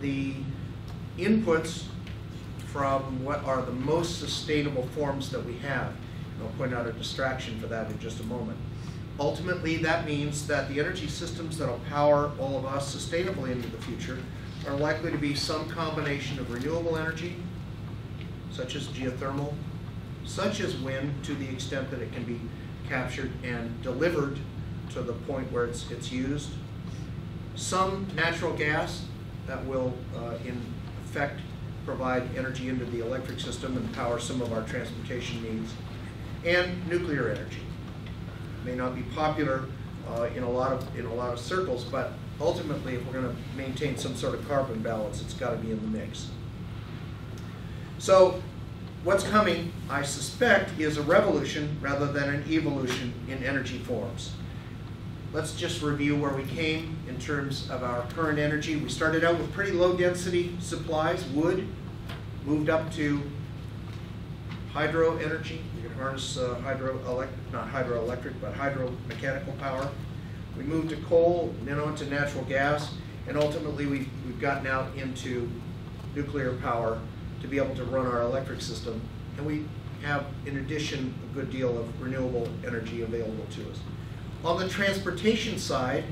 the inputs from what are the most sustainable forms that we have. And I'll point out a distraction for that in just a moment. Ultimately, that means that the energy systems that will power all of us sustainably into the future are likely to be some combination of renewable energy, such as geothermal, such as wind, to the extent that it can be captured and delivered to the point where it's used, some natural gas that will, in effect, provide energy into the electric system and power some of our transportation needs, and nuclear energy. May not be popular in a lot of circles, but ultimately, if we're going to maintain some sort of carbon balance, it's got to be in the mix. So, what's coming, I suspect, is a revolution rather than an evolution in energy forms. Let's just review where we came in terms of our current energy. We started out with pretty low density supplies, wood, moved up to hydro energy. We can harness not hydroelectric, but hydromechanical power. We moved to coal, then on to natural gas, and ultimately we've gotten out into nuclear power to be able to run our electric system. And we have, in addition, a good deal of renewable energy available to us. On the transportation side,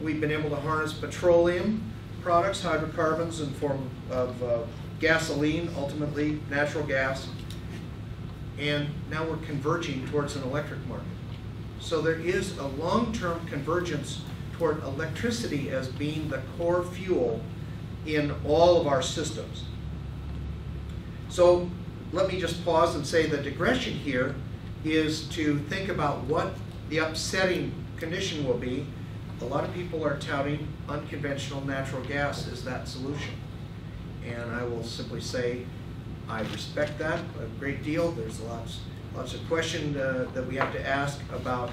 we've been able to harness petroleum products, hydrocarbons in form of gasoline, ultimately natural gas, and now we're converging towards an electric market. So there is a long-term convergence toward electricity as being the core fuel in all of our systems. So let me just pause and say the digression here is to think about what the upsetting condition will be. A lot of people are touting unconventional natural gas as that solution. And I will simply say I respect that a great deal. There's lots of questions that we have to ask about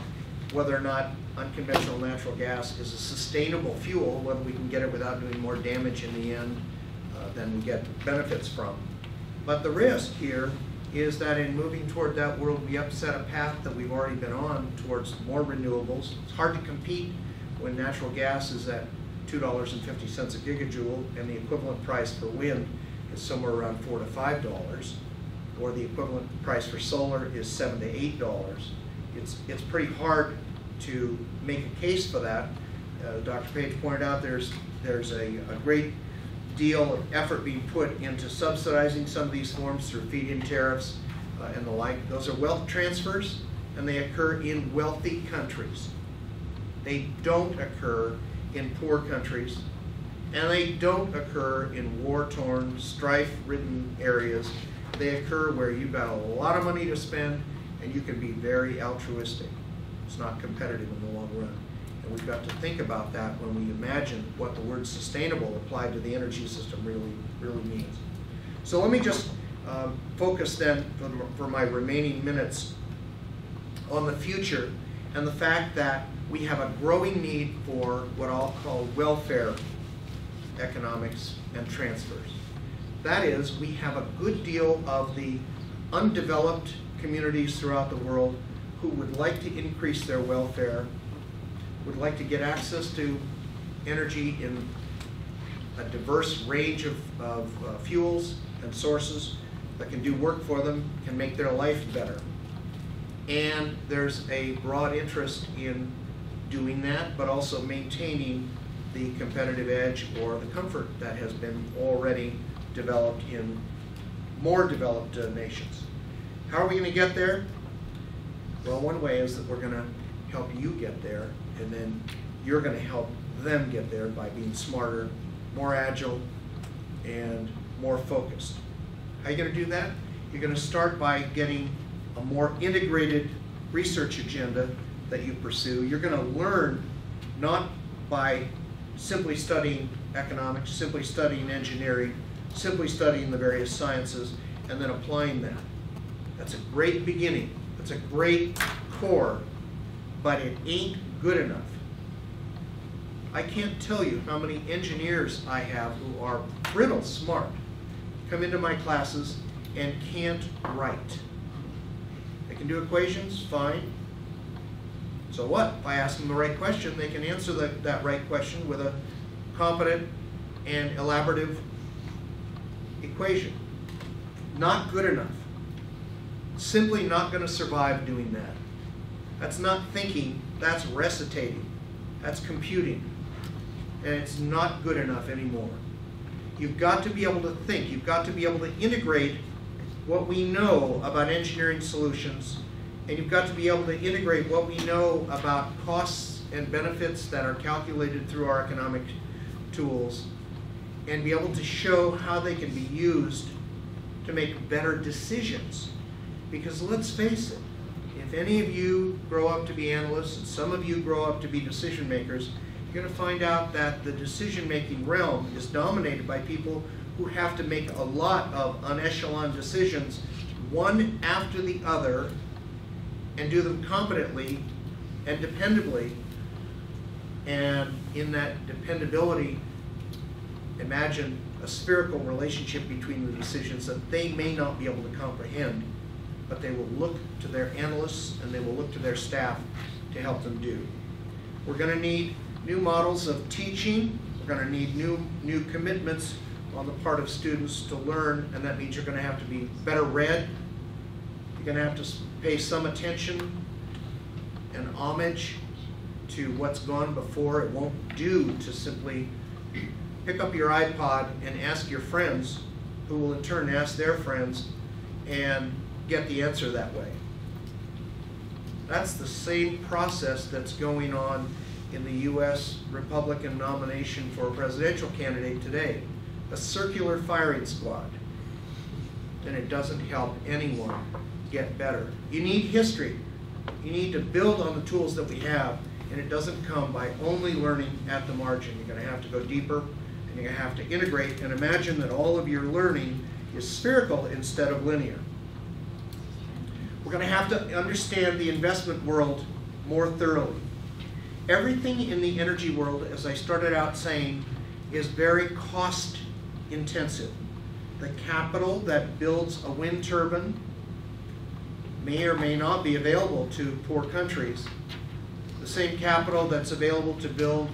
whether or not unconventional natural gas is a sustainable fuel, whether we can get it without doing more damage in the end than we get benefits from. But the risk here is that in moving toward that world, we upset a path that we've already been on towards more renewables. It's hard to compete when natural gas is at $2.50 a gigajoule and the equivalent price for wind is somewhere around $4 to $5, or the equivalent price for solar is $7 to $8. It's pretty hard to make a case for that. Dr. Page pointed out there's a great deal of effort being put into subsidizing some of these forms through feed-in tariffs and the like. Those are wealth transfers, and they occur in wealthy countries. They don't occur in poor countries, and they don't occur in war-torn, strife-ridden areas. They occur where you've got a lot of money to spend, and you can be very altruistic. It's not competitive in the long run. And we've got to think about that when we imagine what the word sustainable applied to the energy system really means. So let me just focus then for my remaining minutes on the future and the fact that we have a growing need for what I'll call welfare economics and transfers. That is, we have a good deal of the undeveloped communities throughout the world who would like to increase their welfare, would like to get access to energy in a diverse range of fuels and sources that can do work for them, can make their life better. And there's a broad interest in doing that, but also maintaining the competitive edge or the comfort that has been already developed in more developed nations. How are we going to get there? Well, one way is that we're going to help you get there, and then you're going to help them get there by being smarter, more agile, and more focused. How are you going to do that? You're going to start by getting a more integrated research agenda that you pursue. You're going to learn not by simply studying economics, simply studying engineering, simply studying the various sciences, and then applying that. That's a great beginning. That's a great core, but it ain't good enough. I can't tell you how many engineers I have who are brittle smart, come into my classes and can't write. They can do equations, fine. So what? If I ask them the right question, they can answer that right question with a competent and elaborative equation. Not good enough. Simply not going to survive doing that. That's not thinking, that's recitating, that's computing, and it's not good enough anymore. You've got to be able to think, you've got to be able to integrate what we know about engineering solutions, and you've got to be able to integrate what we know about costs and benefits that are calculated through our economic tools, and be able to show how they can be used to make better decisions. Because let's face it, if any of you grow up to be analysts, and some of you grow up to be decision makers, you're going to find out that the decision-making realm is dominated by people who have to make a lot of unecheloned decisions, one after the other, and do them competently and dependably. And in that dependability, imagine a spherical relationship between the decisions that they may not be able to comprehend, but they will look to their analysts and they will look to their staff to help them do. We're going to need new models of teaching. We're going to need new commitments on the part of students to learn, and that means you're going to have to be better read. You're going to have to pay some attention and homage to what's gone before. It won't do to simply pick up your iPod and ask your friends, who will in turn ask their friends, and get the answer that way. That's the same process that's going on in the U.S. Republican nomination for a presidential candidate today. A circular firing squad. And it doesn't help anyone get better. You need history. You need to build on the tools that we have, and it doesn't come by only learning at the margin. You're going to have to go deeper, and you're going to have to integrate and imagine that all of your learning is spherical instead of linear. We're going to have to understand the investment world more thoroughly. Everything in the energy world, as I started out saying, is very cost intensive. The capital that builds a wind turbine may or may not be available to poor countries. The same capital that's available to build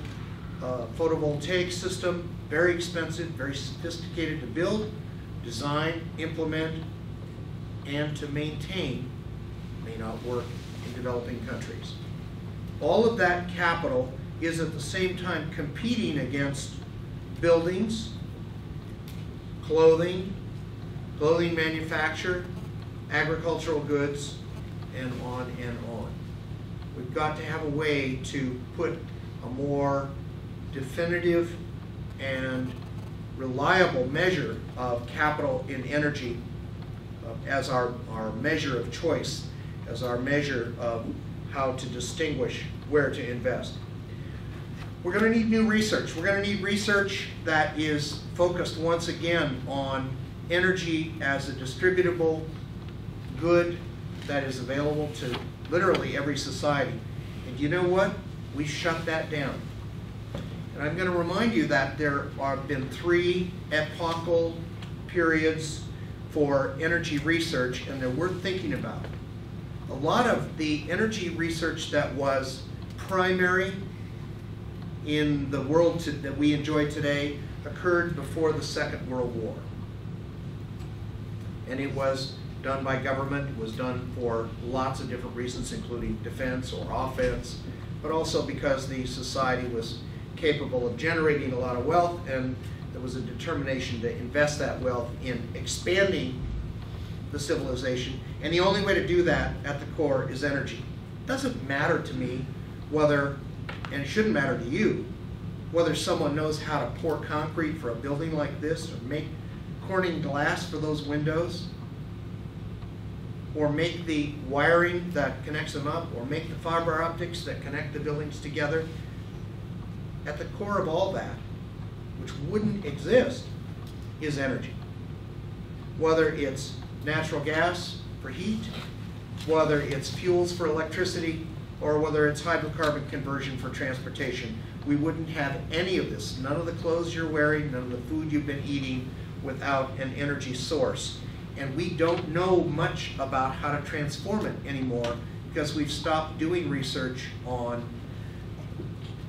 a photovoltaic system, very expensive, very sophisticated to build, design, implement, and to maintain, may not work in developing countries. All of that capital is at the same time competing against buildings, clothing manufacture, agricultural goods, and on and on. We've got to have a way to put a more definitive and reliable measure of capital in energy as our measure of choice, as our measure of how to distinguish where to invest. We're going to need new research. We're going to need research that is focused once again on energy as a distributable good that is available to literally every society. And you know what? We shut that down. And I'm going to remind you that there have been 3 epochal periods for energy research, and they're worth thinking about. A lot of the energy research that was primary in the world that we enjoy today occurred before the Second World War. And it was done by government. It was done for lots of different reasons, including defense or offense, but also because the society was capable of generating a lot of wealth, and there was a determination to invest that wealth in expanding the civilization. And the only way to do that at the core is energy. It doesn't matter to me whether, and it shouldn't matter to you, whether someone knows how to pour concrete for a building like this, or make Corning glass for those windows, or make the wiring that connects them up, or make the fiber optics that connect the buildings together. At the core of all that, which wouldn't exist, is energy. Whether it's natural gas for heat, whether it's fuels for electricity, or whether it's hydrocarbon conversion for transportation, we wouldn't have any of this. None of the clothes you're wearing, none of the food you've been eating, without an energy source. And we don't know much about how to transform it anymore because we've stopped doing research on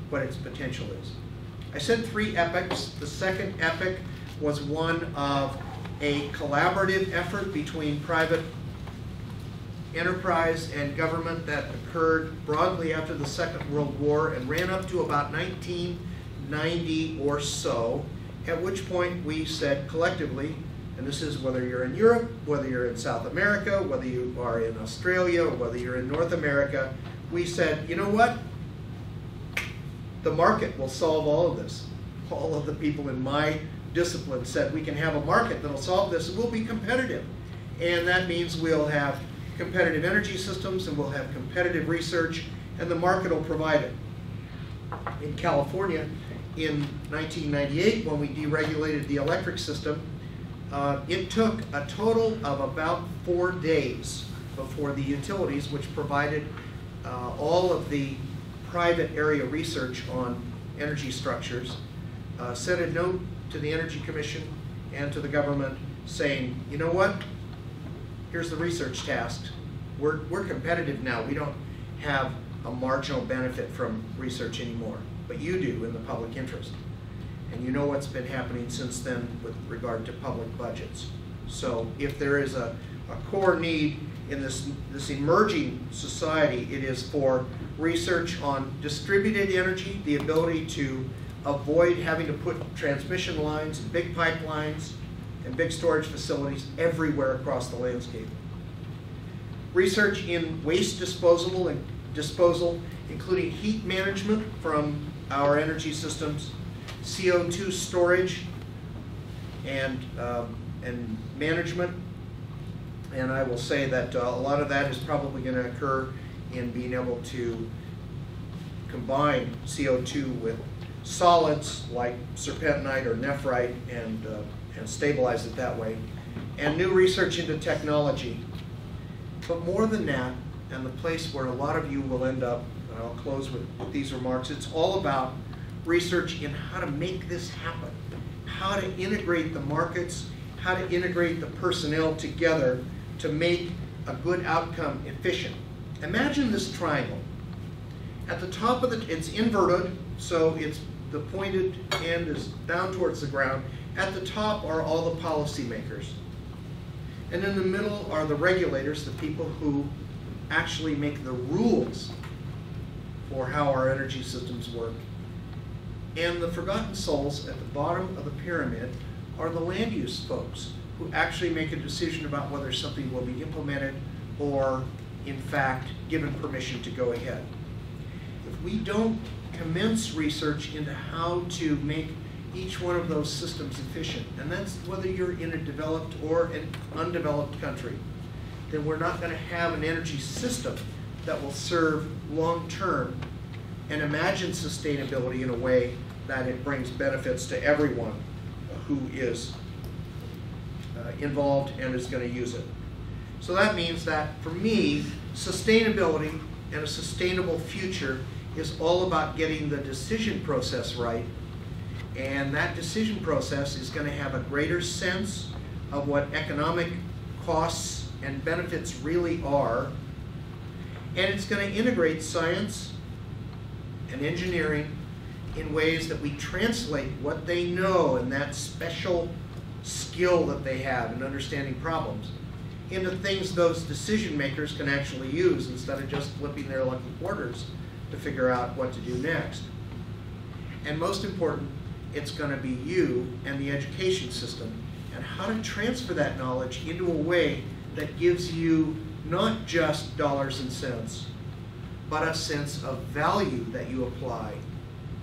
what its potential is. I said 3 epochs. The second epoch was one of a collaborative effort between private enterprise and government that occurred broadly after the Second World War and ran up to about 1990 or so, at which point we said collectively, and this is whether you're in Europe, whether you're in South America, whether you are in Australia, or whether you're in North America, we said, you know what? The market will solve all of this. All of the people in my discipline said we can have a market that'll solve this and we'll be competitive. And that means we'll have competitive energy systems and we'll have competitive research and the market will provide it. In California, in 1998, when we deregulated the electric system, it took a total of about 4 days before the utilities, which provided all of the private area research on energy structures, sent a note to the Energy Commission and to the government saying, you know what, here's the research tasks. We're competitive now. We don't have a marginal benefit from research anymore, but you do in the public interest. And you know what's been happening since then with regard to public budgets. So if there is a core need in this emerging society, it is for research on distributed energy, the ability to avoid having to put transmission lines and big pipelines and big storage facilities everywhere across the landscape. Research in waste disposal, including heat management from our energy systems, CO2 storage and management. And I will say that a lot of that is probably going to occur in being able to combine CO2 with solids like serpentinite or nephrite and stabilize it that way. And new research into technology. But more than that, and the place where a lot of you will end up, and I'll close with these remarks, it's all about research in how to make this happen, how to integrate the markets, how to integrate the personnel together to make a good outcome efficient. Imagine this triangle. At the top of it's inverted, so the pointed end is down towards the ground. At the top are all the policymakers. And in the middle are the regulators, the people who actually make the rules for how our energy systems work. And the forgotten souls at the bottom of the pyramid are the land use folks who actually make a decision about whether something will be implemented or, in fact, given permission to go ahead. If we don't commence research into how to make each one of those systems efficient, and that's whether you're in a developed or an undeveloped country, then we're not going to have an energy system that will serve long-term and imagine sustainability in a way that it brings benefits to everyone who is involved and is going to use it. So that means that, for me, sustainability and a sustainable future is all about getting the decision process right. And that decision process is going to have a greater sense of what economic costs and benefits really are. And it's going to integrate science and engineering in ways that we translate what they know and that special skill that they have in understanding problems into things those decision makers can actually use instead of just flipping their lucky quarters to figure out what to do next. And most important, it's going to be you and the education system and how to transfer that knowledge into a way that gives you not just dollars and cents, but a sense of value that you apply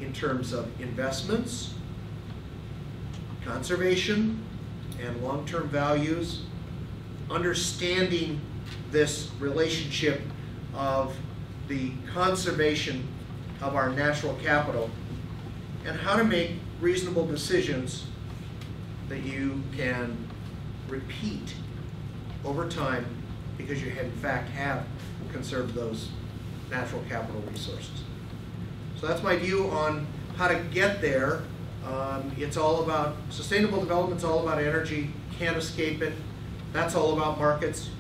in terms of investments, conservation, and long-term values, understanding this relationship of the conservation of our natural capital, and how to make reasonable decisions that you can repeat over time because you in fact have conserved those natural capital resources. So that's my view on how to get there. It's all about sustainable development, it's all about energy, can't escape it. That's all about markets.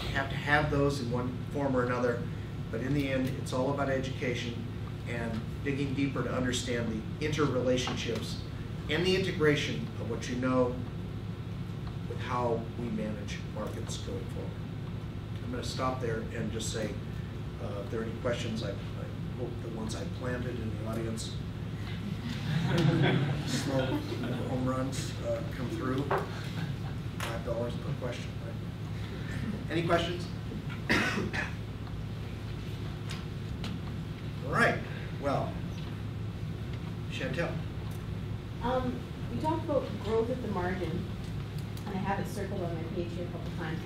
You have to have those in one form or another. But in the end, it's all about education. and digging deeper to understand the interrelationships and the integration of what you know with how we manage markets going forward. I'm going to stop there and just say, if there are any questions, I hope the ones I planted in the audience, slow home runs come through. $5 per question, right? Any questions? All right, well, Chantel. We talked about growth at the margin, and I have it circled on my page here a couple times.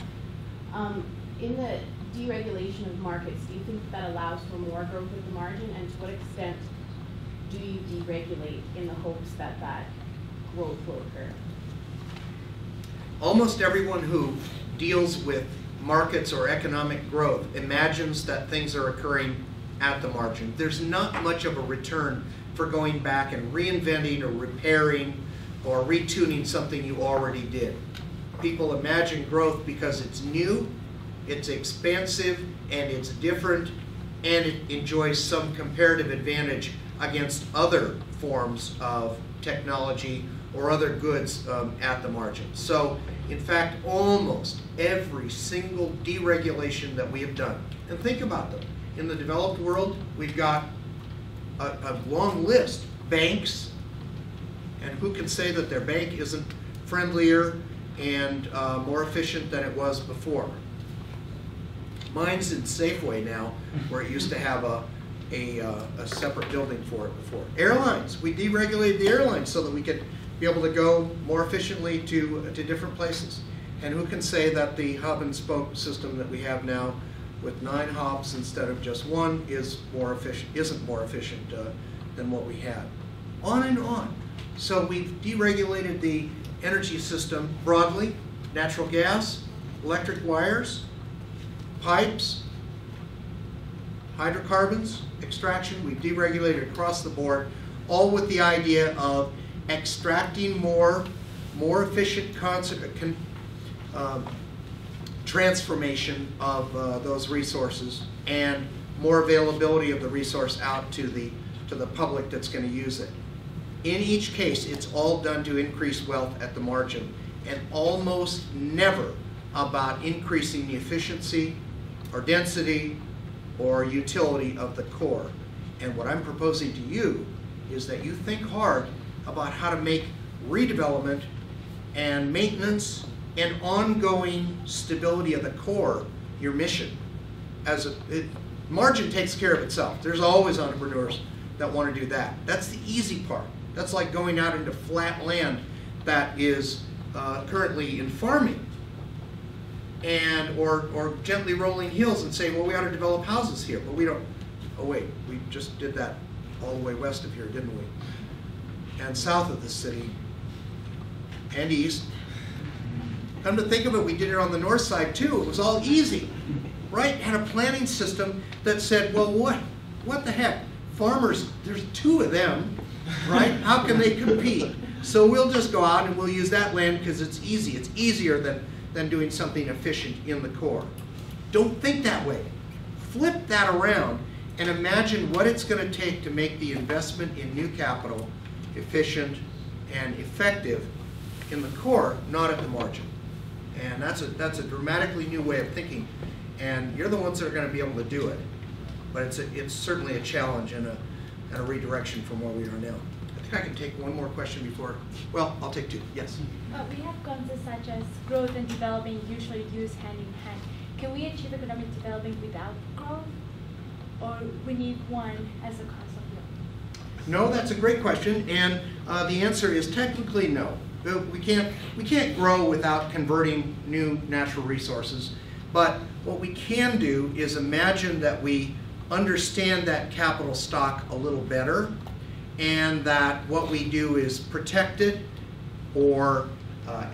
In the deregulation of markets, do you think that allows for more growth at the margin, and to what extent do you deregulate in the hopes that that growth will occur? Almost everyone who deals with markets or economic growth imagines that things are occurring at the margin. There's not much of a return for going back and reinventing or repairing or retuning something you already did. People imagine growth because it's new, it's expansive, and it's different, and it enjoys some comparative advantage against other forms of technology or other goods at the margin. So, in fact, almost every single deregulation that we have done, and think about them, in the developed world, we've got a long list. Banks, and who can say that their bank isn't friendlier and more efficient than it was before? Mine's in Safeway now, where it used to have a separate building for it before. Airlines, we deregulated the airlines so that we could be able to go more efficiently to different places. And who can say that the hub and spoke system that we have now with 9 hubs instead of just one isn't more efficient than what we had? On and on. So we've deregulated the energy system broadly: natural gas, electric wires, pipes, hydrocarbons, extraction. We've deregulated across the board, all with the idea of extracting more efficient transformation of those resources, and more availability of the resource out to the public that's going to use it. In each case, it's all done to increase wealth at the margin, and almost never about increasing the efficiency or density or utility of the core. And what I'm proposing to you is that you think hard about how to make redevelopment and maintenance and ongoing stability of the core your mission. Margin takes care of itself. There's always entrepreneurs that want to do that. That's the easy part. That's like going out into flat land that is currently in farming, and or gently rolling hills and saying, well, we ought to develop houses here, but we don't. Oh wait, we just did that all the way west of here, didn't we? And south of the city, and east. Come to think of it, we did it on the north side too. It was all easy, right? Had a planning system that said, well, what the heck? Farmers, there's 2 of them, right? How can they compete? So we'll just go out and we'll use that land because it's easy. It's easier than doing something efficient in the core. Don't think that way. Flip that around and imagine what it's going to take to make the investment in new capital efficient and effective in the core, not at the margin. And that's a dramatically new way of thinking, and you're the ones that are going to be able to do it. But it's certainly a challenge and a redirection from where we are now. I think I can take one more question before, well, I'll take 2, yes. We have concepts such as growth and developing usually used hand in hand. Can we achieve economic development without growth, or we need one as a cause of growth? No, that's a great question, and the answer is technically no. We can't grow without converting new natural resources, but what we can do is imagine that we understand that capital stock a little better, and that what we do is protect it, or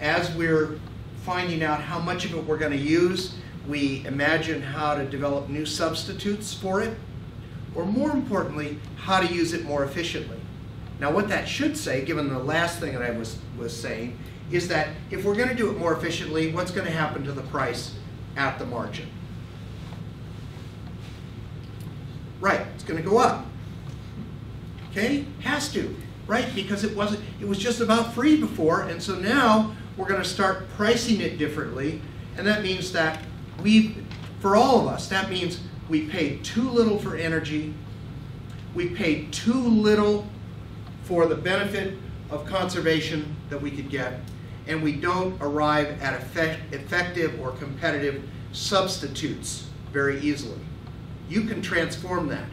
as we're finding out how much of it we're going to use, we imagine how to develop new substitutes for it, or more importantly, how to use it more efficiently. Now what that should say, given the last thing that I was saying, is that if we're going to do it more efficiently, what's going to happen to the price at the margin? Right, it's going to go up. Okay, has to, right? Because it was just about free before, and so now we're going to start pricing it differently, and that means that for all of us, that means we pay too little for energy, we pay too little for the benefit of conservation that we could get, and we don't arrive at effective or competitive substitutes very easily. You can transform that,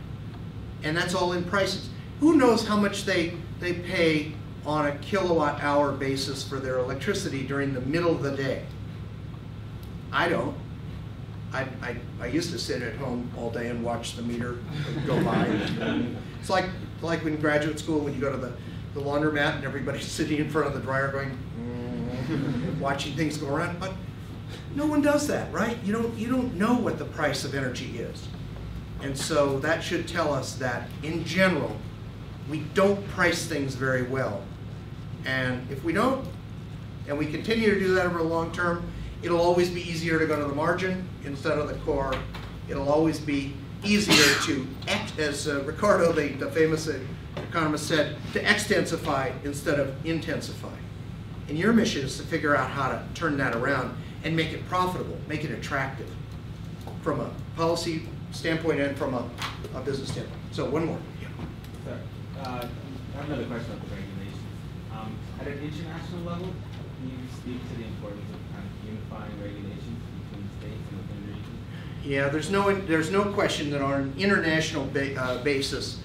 and that's all in prices. Who knows how much they pay on a kilowatt hour basis for their electricity during the middle of the day? I don't. I used to sit at home all day and watch the meter go by. It's like in graduate school when you go to the laundromat and everybody's sitting in front of the dryer going, watching things go around. But no one does that, right? You don't know what the price of energy is. And so that should tell us that, in general, we don't price things very well. And if we don't, and we continue to do that over the long term, it'll always be easier to go to the margin instead of the core. It'll always be easier to, as Ricardo, the famous economist, said, to extensify instead of intensify. And your mission is to figure out how to turn that around and make it profitable, make it attractive from a policy standpoint and from a business standpoint. So one more. Yeah. Sorry. I have another question about the regulations. At an international level, can you speak to the importance of kind of unifying regulations between states and within regions? Yeah, there's no question that on an international basis,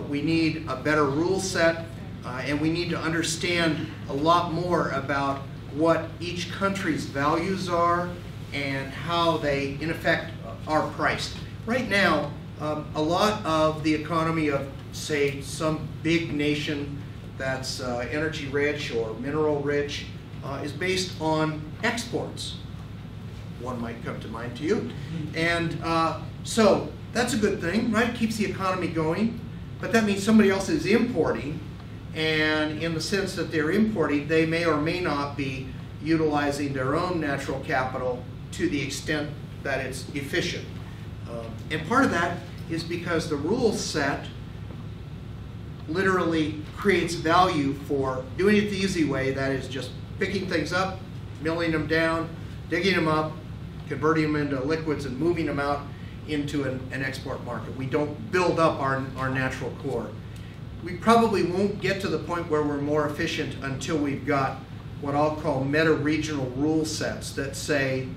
we need a better rule set, and we need to understand a lot more about what each country's values are and how they, in effect, are priced. Right now, a lot of the economy of, say, some big nation that's energy rich or mineral rich is based on exports. One might come to mind to you. And so that's a good thing, right? Keeps the economy going. But that means somebody else is importing, and in the sense that they're importing, they may or may not be utilizing their own natural capital to the extent that it's efficient. And part of that is because the rule set literally creates value for doing it the easy way, that is just picking things up, milling them down, digging them up, converting them into liquids and moving them out into an export market. We don't build up our natural core. We probably won't get to the point where we're more efficient until we've got what I'll call meta-regional rule sets that say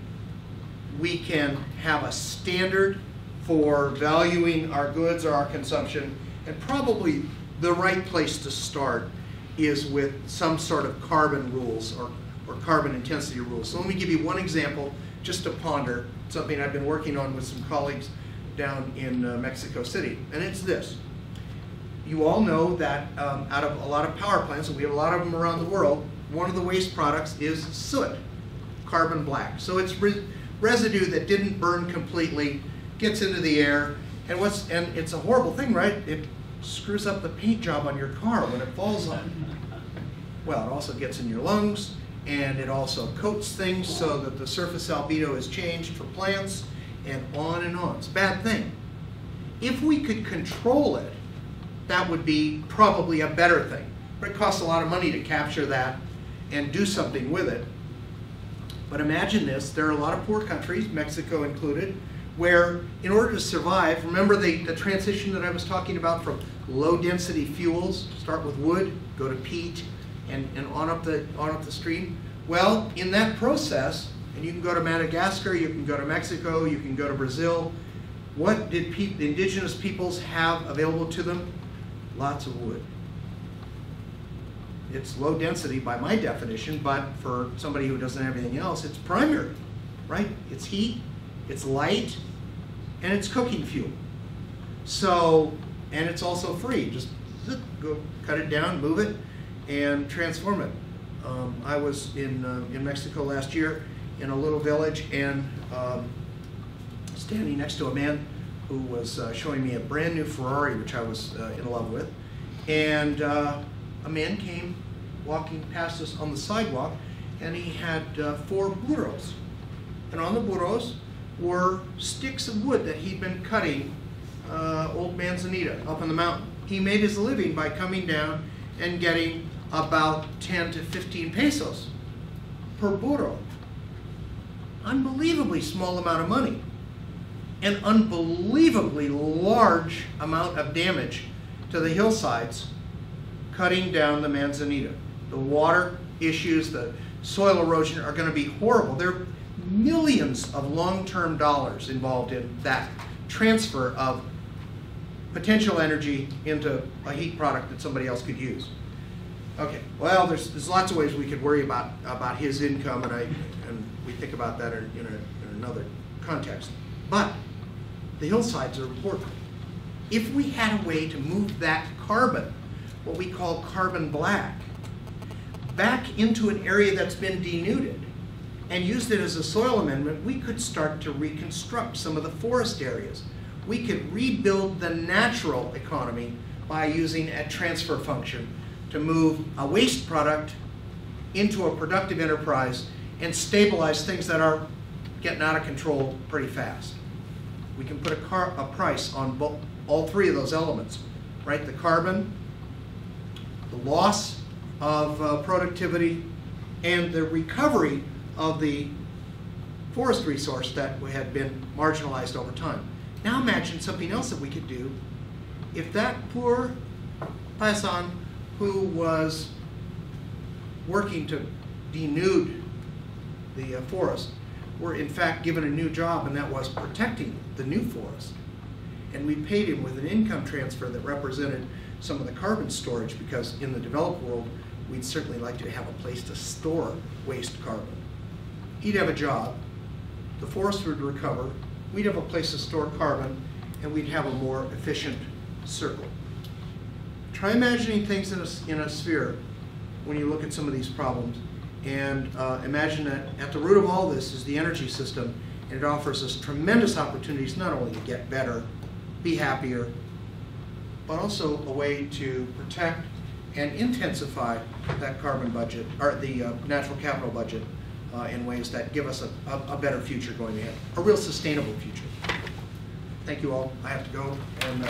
we can have a standard for valuing our goods or our consumption, and probably the right place to start is with some sort of carbon rules or carbon intensity rules. So let me give you one example just to ponder, something I've been working on with some colleagues down in Mexico City, and it's this. You all know that out of a lot of power plants, and we have a lot of them around the world, one of the waste products is soot, carbon black. So it's residue that didn't burn completely, gets into the air, and it's a horrible thing, right? It screws up the paint job on your car when it falls on. Well, it also gets in your lungs, and it also coats things so that the surface albedo is changed for plants, and on and on. It's a bad thing. If we could control it, that would be probably a better thing. But it costs a lot of money to capture that and do something with it. But imagine this, there are a lot of poor countries, Mexico included, where in order to survive, remember the transition that I was talking about from low density fuels, start with wood, go to peat, and on up the stream? Well, in that process, and you can go to Madagascar, you can go to Mexico, you can go to Brazil, what did the indigenous peoples have available to them? Lots of wood. It's low density by my definition, but for somebody who doesn't have anything else, it's primary, right? It's heat, it's light, and it's cooking fuel. So, and it's also free. Just go cut it down, move it, and transform it. I was in Mexico last year in a little village, and standing next to a man who was showing me a brand new Ferrari, which I was in love with. And a man came walking past us on the sidewalk, and he had 4 burros. And on the burros were sticks of wood that he'd been cutting old manzanita up in the mountain, he made his living by coming down and getting about 10 to 15 pesos per burro. Unbelievably small amount of money. An unbelievably large amount of damage to the hillsides cutting down the manzanita. The water issues, the soil erosion are going to be horrible. There are millions of long-term dollars involved in that transfer of potential energy into a heat product that somebody else could use. Okay, well, there's lots of ways we could worry about his income, and we think about that in another context. But the hillsides are important. If we had a way to move that carbon, what we call carbon black, back into an area that's been denuded and used it as a soil amendment, we could start to reconstruct some of the forest areas. We could rebuild the natural economy by using a transfer function to move a waste product into a productive enterprise and stabilize things that are getting out of control pretty fast. We can put a price on all three of those elements, right? The carbon, the loss of productivity, and the recovery of the forest resource that had been marginalized over time. Now imagine something else that we could do if that poor paisan who was working to denude the forest were in fact given a new job, and that was protecting the new forest. And we paid him with an income transfer that represented some of the carbon storage, because in the developed world, we'd certainly like to have a place to store waste carbon. He'd have a job, the forest would recover, we'd have a place to store carbon, and we'd have a more efficient circle. Try imagining things in a sphere when you look at some of these problems, and imagine that at the root of all this is the energy system, and it offers us tremendous opportunities not only to get better, be happier, but also a way to protect and intensify that carbon budget, or the natural capital budget, in ways that give us a better future going ahead, a real sustainable future. Thank you all. I have to go, and